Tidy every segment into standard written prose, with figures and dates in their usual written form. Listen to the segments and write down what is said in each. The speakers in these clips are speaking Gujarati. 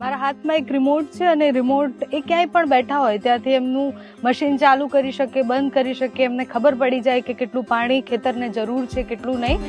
મારા હાથમાં એક રિમોટ છે અને રિમોટ એ ક્યાંય પણ બેઠા હોય ત્યાંથી એમનું મશીન ચાલુ કરી શકે, બંધ કરી શકે, એમને ખબર પડી જાય કે કેટલું પાણી ખેતરને જરૂર છે, કેટલું નહીં.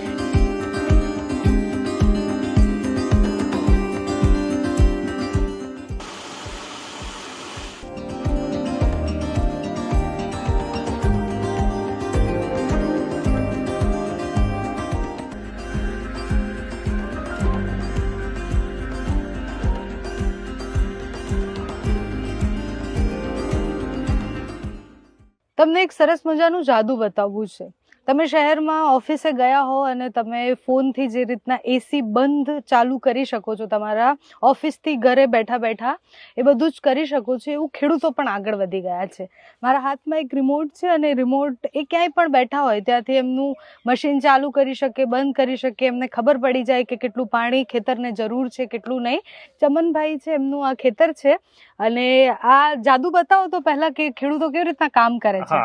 તમને એક સરસ મજાનું જાદુ બતાવવું છે. તમે શહેરમાં ઓફિસે ગયા હો અને તમે ફોનથી જે રીતના એસી બંધ ચાલુ કરી શકો છો, તમારા ઓફિસથી ઘરે બેઠા બેઠા એ બધું જ કરી શકો છો, એવું ખેડૂતો પણ આગળ વધી ગયા છે. મારા હાથમાં એક રિમોટ છે અને રિમોટ એ ક્યાંય પણ બેઠા હોય ત્યાંથી એમનું મશીન ચાલુ કરી શકે, બંધ કરી શકે, એમને ખબર પડી જાય કે કેટલું પાણી ખેતરને જરૂર છે, કેટલું નહીં. ચમનભાઈ છે, એમનું આ ખેતર છે અને આ જાદુ બતાવો તો પહેલા કે ખેડૂતો કેવી રીતના કામ કરે છે.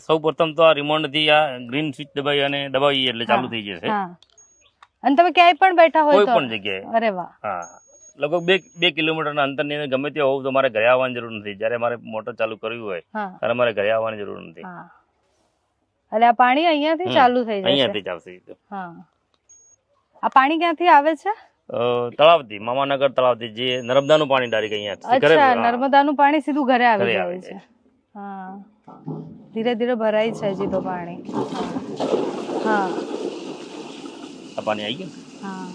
સૌ પ્રથમ તો આ રિમોટ થી આ ગ્રીન સ્વિચ દબાવીએ એટલે ચાલુ થઈ જશે. અને તમે ક્યાંય પણ બેઠા હોય કોઈ પણ જગ્યાએ. અરે વાહ. હા, લગભગ 2 કિલોમીટરના અંતરની અંદર ગમે ત્યાં હોવ તો મારે ઘરે આવવાની જરૂર નથી. જયારે મારે મોટર ચાલુ કરવી હોય ત્યારે મારે ઘરે આવવાની જરૂર નથી. એટલે આ પાણી અહીંયાથી ચાલુ થઈ જશે. અહીંયાથી ચાલશે. હા, આ પાણી ક્યાંથી આવે છે? તળાવથી, મામાનગર તળાવથી, જે નર્મદાનું પાણી ડાયરેક્ટ અહીંયા. અચ્છા, નર્મદાનું પાણી સીધું ઘરે આવી જાય છે. હા, ધીરે ધીરે ભરાય છે હજી તો પાણી. હા, આ પાણી આવી ગયું. હા,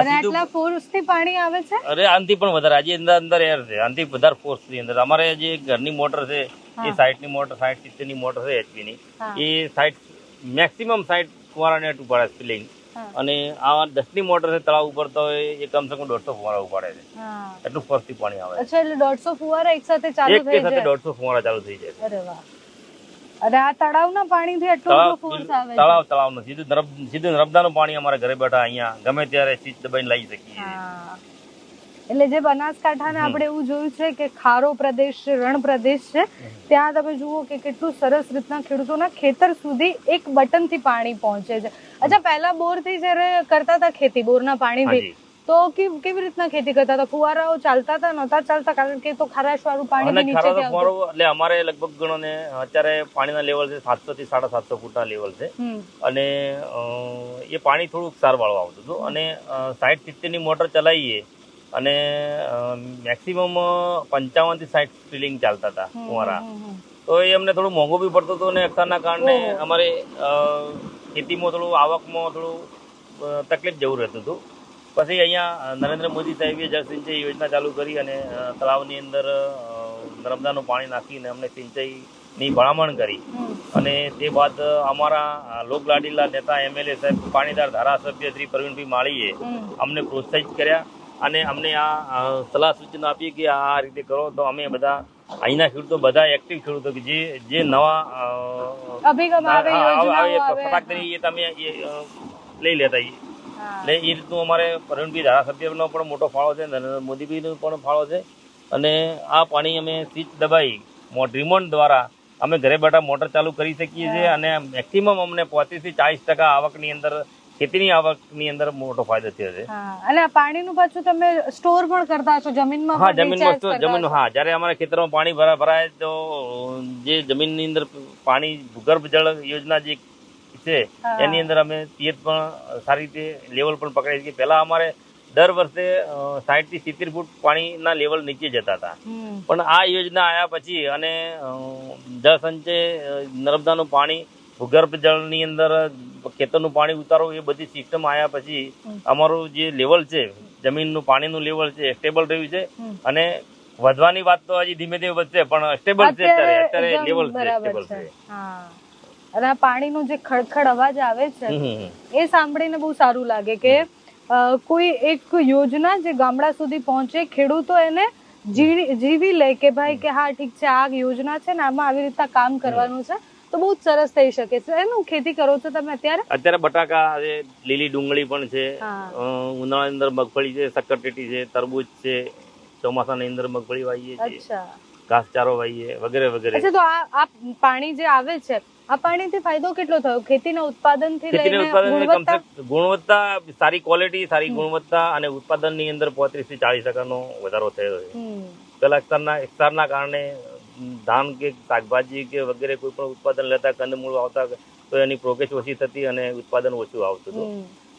અને આટલા ફોર્સ થી પાણી આવે છે? અરે આનથી પણ વધારે. આજે અંદર એર છે, આનથી વધારે ફોર્સ થી અંદર. અમારે જે ઘરની મોટર છે એ 60 ની મોટર, 60-70 ની મોટર છે એચપી ની, એ 60 મેક્સિમમ 60 ફુવારા નેટ ઉપાડે સ્પિલિંગ. અને આ 10 ની મોટર છે તળાવ ઉપર તો એ કમ સે કમ 150 ફુવારા ઉપાડે છે. એટલું ફોર્સ થી પાણી આવે. અચ્છા, એટલે 150 ફુવારા એક સાથે ચાલુ થઈ જાય? એક સાથે 150 ફુવારા ચાલુ થઈ જાય. અરે વાહ. અને આ તળાવના પાણીથી એટલો ફોર્સ આવે છે? તળાવનું સીધું નર્મદાનું પાણી અમારા ઘરે બેઠા અહીંયા ગમે ત્યારે સ્વિચ દબાઈને લઈ શકીએ. એટલે જે બનાસકાંઠાને આપણે એવું જોયું છે કે ખારો પ્રદેશ છે, રણ પ્રદેશ છે, ત્યાં તમે જુઓ કે કેટલું સરસ રીતના ખેડૂતોના ખેતર સુધી એક બટન થી પાણી પહોંચે છે. અચ્છા, પહેલા બોર થી જયારે કરતા હતા ખેતી, બોરના પાણીથી, તો કેવી રીતના ખેતી કરતા હતા? ફુવારાઓ ચાલતા હતા? નહોતા ચાલતા? કારણ કે તો ખારાશ વાળું પાણી નીચેથી આવતું. એટલે અમારે લગભગ ગણો ને અત્યારે પાણીના લેવલ છે 700 થી 750 ફૂટના લેવલ છે. અને એ પાણી થોડુંક સારવાળું આવતું હતું. અને 60-70 ની મોટર ચલાવીએ અને મેક્સિમમ 55 થી 60 સ્પિલિંગ ચાલતા હતા ફુવારા. તો એ અમને થોડું મોંઘું બી પડતું હતું અને અક્ષરના કારણે અમારે ખેતીમાં થોડું આવકમાં થોડું તકલીફ જેવું રહેતું હતું. પછી અહીંયા નરેન્દ્ર મોદી સાહેબે જળ સિંચાઈ યોજના ચાલુ કરી અને તળાવની અંદર નર્મદાનું પાણી નાખીને અમને સિંચાઈની ભલામણ કરી. અને તે બાદ અમારા લોકલાડીલા નેતા MLA સાહેબ, પાણીદાર ધારાસભ્ય શ્રી પ્રવીણભાઈ માળીએ અમને પ્રોત્સાહિત કર્યા અને અમને આ સલાહ સૂચના આપી કે આ રીતે કરો. તો અમે બધા અહીંના ખેડૂતો, બધા એક્ટિવ ખેડૂતો કે જે નવા અભિગમ આવે, ફટાક કરી તમે લઈ લેતા. એટલે એ રીતનું અમારે પ્રવીણભાઈ ધારાસભ્યનો પણ મોટો ફાળો છે, નરેન્દ્ર મોદીભાઈનો પણ ફાળો છે. અને આ પાણી અમે સ્વિચ દબાઈ રિમોટ દ્વારા અમે ઘરે બેઠા મોટર ચાલુ કરી શકીએ છીએ. અને મેક્સિમમ અમને 35 થી 40% આવકની અંદર, ખેતીની આવકની અંદર મોટો ફાયદો થયો છે. અને આ પાણીનું પાછું તમે સ્ટોર પણ કરતા છો જમીનમાં? હા, જમીનમાં. હા, જયારે અમારા ખેતરમાં પાણી ભરાય તો જે જમીનની અંદર પાણી ભૂગર્ભ જળ યોજના જે છે એની અંદર અમે પિયત પણ સારી રીતે લેવલ પણ પકડાઈ શકીએ. પહેલા અમારે દર વર્ષે 60 થી 70 ફૂટ પાણીના લેવલ નીચે જતા હતા. પણ આ યોજના આવ્યા પછી અને જળ સંચય, નર્મદાનું પાણી ભૂગર્ભ જળની અંદર ખેતરનું પાણી ઉતારો, એ બધી સિસ્ટમ આવ્યા પછી અમારું જે લેવલ છે, જમીનનું પાણીનું લેવલ છે, સ્ટેબલ રહ્યું છે. અને વધવાની વાત તો હજી ધીમે ધીમે વધશે, પણ સ્ટેબલ છે. અત્યારે લેવલ સ્ટેબલ છે. અને આ પાણીનો જે ખડખડ અવાજ આવે છે એ સાંભળીને બહુ સારું લાગે કે કોઈ એક યોજના જે ગામડા સુધી પહોંચે, ખેડૂતો એને જીવી લે કે ભાઈ કે હા ઠીક છે, આ યોજના છે ને આમાં આવી રીતના કામ કરવાનું છે, તો બહુ જ સરસ થઈ શકે છે. એનું ખેતી કરો છો તમે અત્યારે? અત્યારે બટાકા છે, લીલી ડુંગળી પણ છે, ઉનાળાની અંદર મગફળી છે, શક્કરટેટી છે, તરબૂચ છે, ચોમાસાની અંદર મગફળી વાવીએ છીએ. ઘાસચારો વાવીએ વગેરે વગેરે. અચ્છા, તો આ પાણી જે આવે છે, આ પાણીથી ફાયદો કેટલો થયો ખેતીના ઉત્પાદનથી ખેતીના લઈને ઉત્પાદન ગુણવત્તા? ગુણવત્તા, સારી ક્વોલિટી, સારી ગુણવત્તા અને ઉત્પાદનની અંદર 35 થી 40% વધારો થયો છે. પેલા ક્ષારના કારણે ધાન કે શાકભાજી કે વગેરે કોઈ પણ ઉત્પાદન લેતા, કંદમૂળ આવતા તો એની પ્રોગ્રેસ ઓછી થતી અને ઉત્પાદન ઓછું આવતું હતું.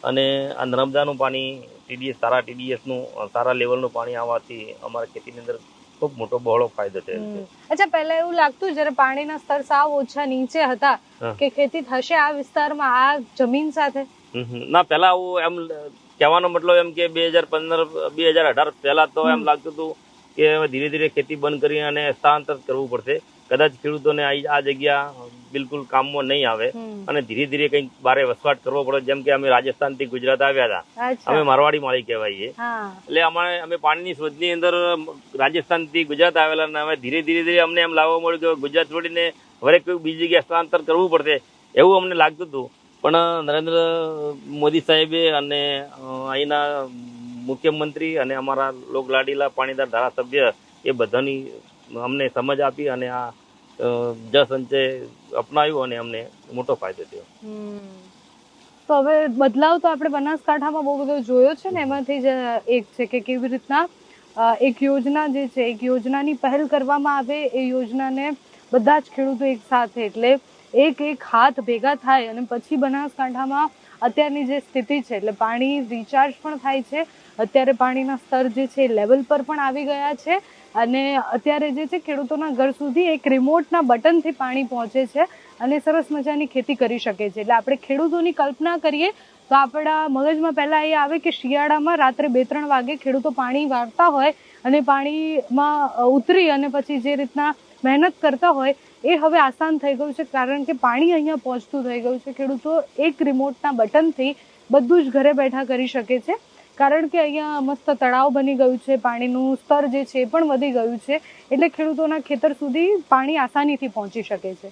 અને આ નર્મદાનું પાણી સારા TDS નું સારા લેવલનું પાણી આવવાથી અમારા ખેતીની અંદર ખૂબ મોટો બહોળો ફાયદો થયો છે. અચ્છા, પહેલા એવું લાગતું જયારે પાણીના સ્તર સાવ ઓછા નીચે હતા કે ખેતી થશે આ વિસ્તારમાં આ જમીન સાથે? ના, પેલા આવું એમ કહેવાનો મતલબ એમ કે 2015 2018 પહેલા તો એમ લાગતું હતું કે હવે ધીરે ધીરે ખેતી બંધ કરી અને સ્થળાંતર કરવું પડશે. કદાચ ખેડૂતોને આ જગ્યા બિલકુલ કામમાં નહીં આવે અને ધીરે ધીરે કંઈક બારે વસવાટ કરવો પડે. જેમ કે અમે રાજસ્થાન થી ગુજરાત આવ્યા હતા, અમે મારવાડી માળી કહેવાઈએ, એટલે અમે પાણીની શોધની અંદર રાજસ્થાન થી ગુજરાત આવેલા અને હવે ધીરે ધીરે અમને એમ લાગવા મળ્યું કે ગુજરાત છોડીને હવે કોઈ બીજી જગ્યાએ સ્થળાંતર કરવું પડશે એવું અમને લાગતું હતું. પણ નરેન્દ્ર મોદી સાહેબે અને અહીંના મુખ્યમંત્રી અને અમારા લોકલાડીલા પાણીદાર ધારાસભ્ય એ બધાની અમને સમજ આપી અને આ જળ સંચય અપનાવ્યું અને અમને મોટો ફાયદો થયો. તો હવે બદલાવ તો આપણે બનાસકાંઠામાં બહુ બધો જોયો છે ને, એમાંથી જ એક છે કે કેવી રીતના એક યોજના જે છે, એક યોજનાની પહેલ કરવામાં આવે, એ યોજનાને બધા જ ખેડૂતો એક સાથે, એટલે એક હાથ ભેગા થાય અને પછી બનાસકાંઠામાં અત્યારની જે સ્થિતિ છે, એટલે પાણી રિચાર્જ પણ થાય છે. અત્યારે પાણીના સ્તર જે છે લેવલ પર પણ આવી ગયા છે અને અત્યારે જે છે ખેડૂતોના ઘર સુધી એક રિમોટના બટનથી પાણી પહોંચે છે અને સરસ મજાની ખેતી કરી શકે છે. એટલે આપણે ખેડૂતોની કલ્પના કરીએ તો આપણા મગજમાં પહેલા એ આવે કે શિયાળામાં રાત્રે 2-3 વાગે ખેડૂતો પાણી વાળતા હોય અને પાણીમાં ઉતરી અને પછી જે રીતના મહેનત કરતા હોય એ હવે આસાન થઈ ગયું છે, કારણ કે પાણી અહીંયા પહોંચતું થઈ ગયું છે. ખેડૂતો એક રિમોટના બટનથી બધું જ ઘરે બેઠા કરી શકે છે, કારણ કે અહીંયા મસ્ત તળાવ બની ગયું છે, પાણીનું સ્તર જે છે એ પણ વધી ગયું છે, એટલે ખેડૂતોના ખેતર સુધી પાણી આસાનીથી પહોંચી શકે છે.